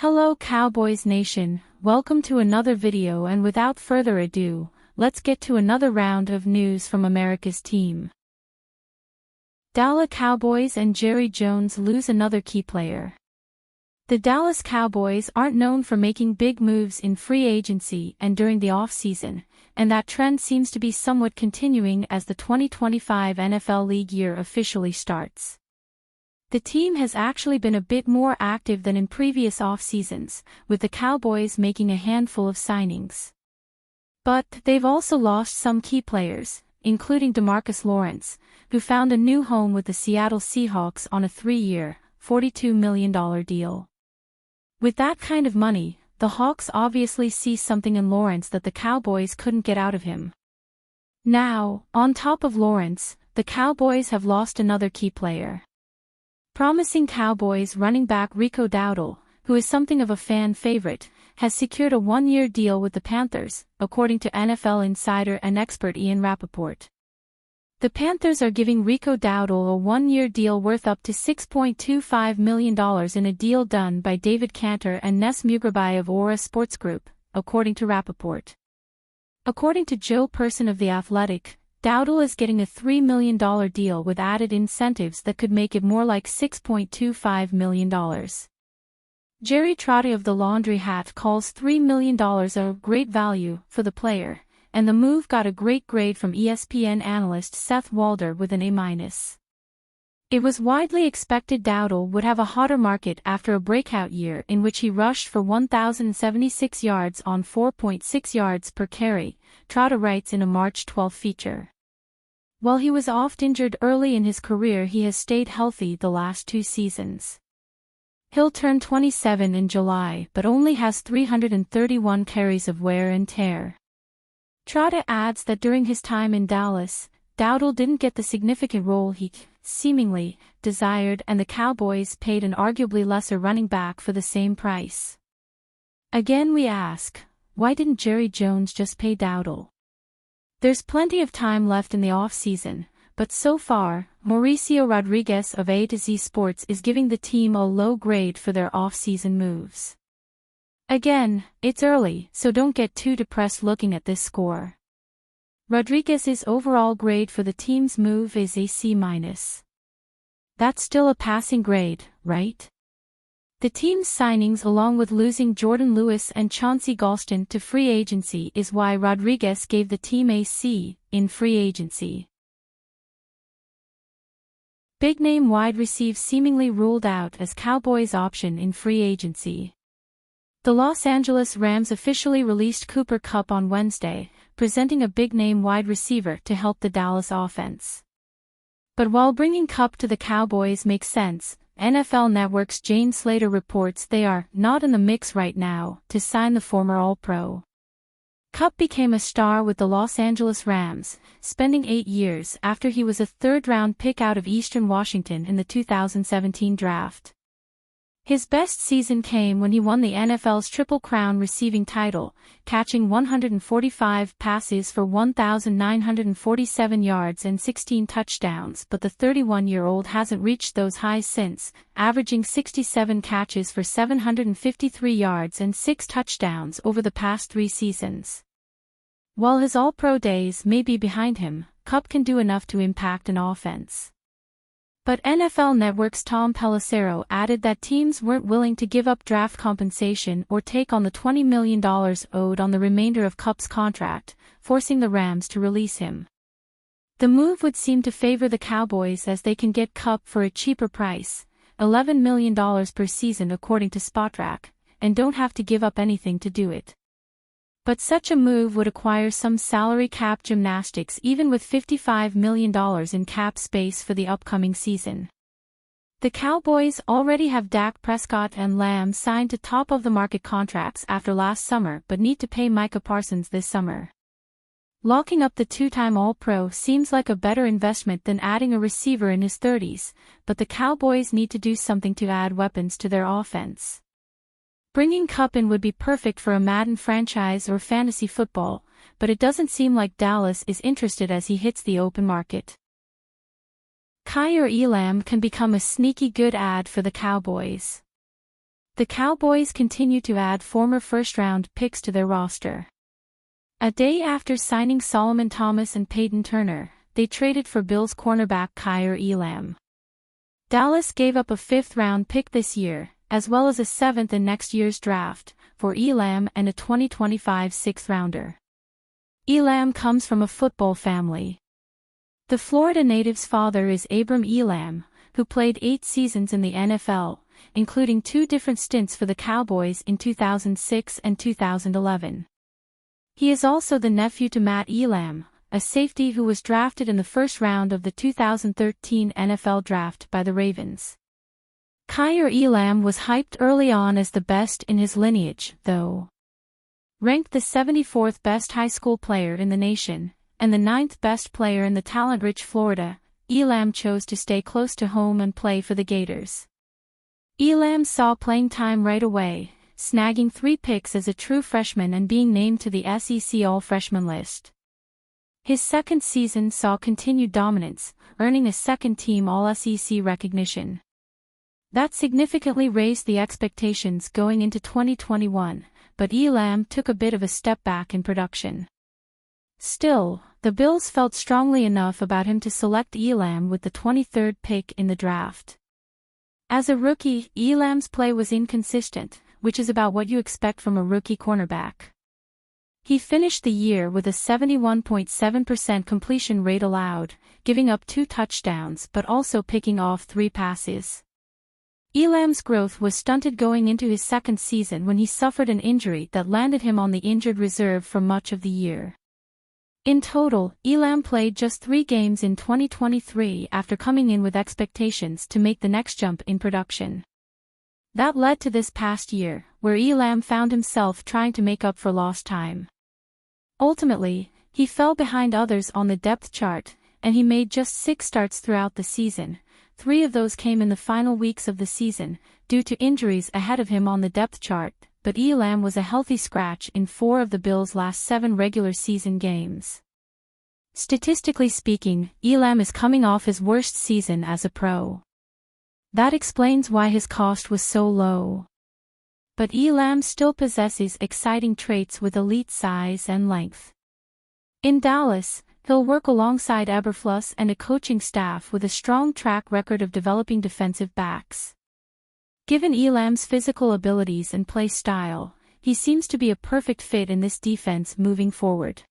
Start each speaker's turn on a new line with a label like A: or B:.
A: Hello Cowboys Nation, welcome to another video, and without further ado, let's get to another round of news from America's team. Dallas Cowboys and Jerry Jones lose another key player. The Dallas Cowboys aren't known for making big moves in free agency and during the off-season, and that trend seems to be somewhat continuing as the 2025 NFL League year officially starts. The team has actually been a bit more active than in previous off-seasons, with the Cowboys making a handful of signings. But they've also lost some key players, including DeMarcus Lawrence, who found a new home with the Seattle Seahawks on a 3-year, $42 million deal. With that kind of money, the Hawks obviously see something in Lawrence that the Cowboys couldn't get out of him. Now, on top of Lawrence, the Cowboys have lost another key player. Promising Cowboys running back Rico Dowdle, who is something of a fan favorite, has secured a 1-year deal with the Panthers, according to NFL insider and expert Ian Rappaport. The Panthers are giving Rico Dowdle a 1-year deal worth up to $6.25 million in a deal done by David Cantor and Nes Mugrabai of Aura Sports Group, according to Rappaport. According to Joe Person of The Athletic, Dowdle is getting a $3 million deal with added incentives that could make it more like $6.25 million. Jerry Trotter of The Laundry Hat calls $3 million a great value for the player, and the move got a great grade from ESPN analyst Seth Walder with an A-. It was widely expected Dowdle would have a hotter market after a breakout year in which he rushed for 1,076 yards on 4.6 yards per carry, Trotter writes in a March 12 feature. While he was oft injured early in his career, he has stayed healthy the last 2 seasons. He'll turn 27 in July but only has 331 carries of wear and tear. Trotter adds that during his time in Dallas, Dowdle didn't get the significant role he seemingly desired, and the Cowboys paid an arguably lesser running back for the same price. Again we ask, why didn't Jerry Jones just pay Dowdle? There's plenty of time left in the off-season, but so far, Mauricio Rodriguez of A to Z Sports is giving the team a low grade for their off-season moves. Again, it's early, so don't get too depressed looking at this score. Rodriguez's overall grade for the team's move is a C-. That's still a passing grade, right? The team's signings, along with losing Jordan Lewis and Chauncey Golston to free agency, is why Rodriguez gave the team a C in free agency. Big-name wide receiver seemingly ruled out as Cowboys' option in free agency. The Los Angeles Rams officially released Cooper Kupp on Wednesday, presenting a big-name wide receiver to help the Dallas offense. But while bringing Kupp to the Cowboys makes sense, NFL Network's Jane Slater reports they are not in the mix right now to sign the former All-Pro. Kupp became a star with the Los Angeles Rams, spending 8 years after he was a third-round pick out of Eastern Washington in the 2017 draft. His best season came when he won the NFL's Triple Crown receiving title, catching 145 passes for 1,947 yards and 16 touchdowns, but the 31-year-old hasn't reached those highs since, averaging 67 catches for 753 yards and 6 touchdowns over the past 3 seasons. While his All-Pro days may be behind him, Kupp can do enough to impact an offense. But NFL Network's Tom Pelissero added that teams weren't willing to give up draft compensation or take on the $20 million owed on the remainder of Kupp's contract, forcing the Rams to release him. The move would seem to favor the Cowboys as they can get Kupp for a cheaper price, $11 million per season according to Spotrac, and don't have to give up anything to do it. But such a move would acquire some salary cap gymnastics even with $55 million in cap space for the upcoming season. The Cowboys already have Dak Prescott and Lamb signed to top-of-the-market contracts after last summer but need to pay Micah Parsons this summer. Locking up the 2-time All-Pro seems like a better investment than adding a receiver in his 30s, but the Cowboys need to do something to add weapons to their offense. Bringing Kupp in would be perfect for a Madden franchise or fantasy football, but it doesn't seem like Dallas is interested as he hits the open market. Kaiir Elam can become a sneaky good ad for the Cowboys. The Cowboys continue to add former first-round picks to their roster. A day after signing Solomon Thomas and Peyton Turner, they traded for Bills cornerback Kaiir Elam. Dallas gave up a 5th-round pick this year, as well as a 7th in next year's draft, for Elam and a 2025 6th-rounder. Elam comes from a football family. The Florida native's father is Abram Elam, who played 8 seasons in the NFL, including 2 different stints for the Cowboys in 2006 and 2011. He is also the nephew to Matt Elam, a safety who was drafted in the first round of the 2013 NFL Draft by the Ravens. Kaiir Elam was hyped early on as the best in his lineage, though. Ranked the 74th best high school player in the nation, and the 9th best player in the talent-rich Florida, Elam chose to stay close to home and play for the Gators. Elam saw playing time right away, snagging 3 picks as a true freshman and being named to the SEC All-Freshman list. His second season saw continued dominance, earning a second-team All-SEC recognition. That significantly raised the expectations going into 2021, but Elam took a bit of a step back in production. Still, the Bills felt strongly enough about him to select Elam with the 23rd pick in the draft. As a rookie, Elam's play was inconsistent, which is about what you expect from a rookie cornerback. He finished the year with a 71.7% completion rate allowed, giving up 2 touchdowns but also picking off 3 passes. Elam's growth was stunted going into his second season when he suffered an injury that landed him on the injured reserve for much of the year. In total, Elam played just 3 games in 2023 after coming in with expectations to make the next jump in production. That led to this past year, where Elam found himself trying to make up for lost time. Ultimately, he fell behind others on the depth chart, and he made just 6 starts throughout the season. 3 of those came in the final weeks of the season, due to injuries ahead of him on the depth chart, but Elam was a healthy scratch in 4 of the Bills' last 7 regular season games. Statistically speaking, Elam is coming off his worst season as a pro. That explains why his cost was so low. But Elam still possesses exciting traits with elite size and length. In Dallas, he'll work alongside Eberflus and a coaching staff with a strong track record of developing defensive backs. Given Elam's physical abilities and play style, he seems to be a perfect fit in this defense moving forward.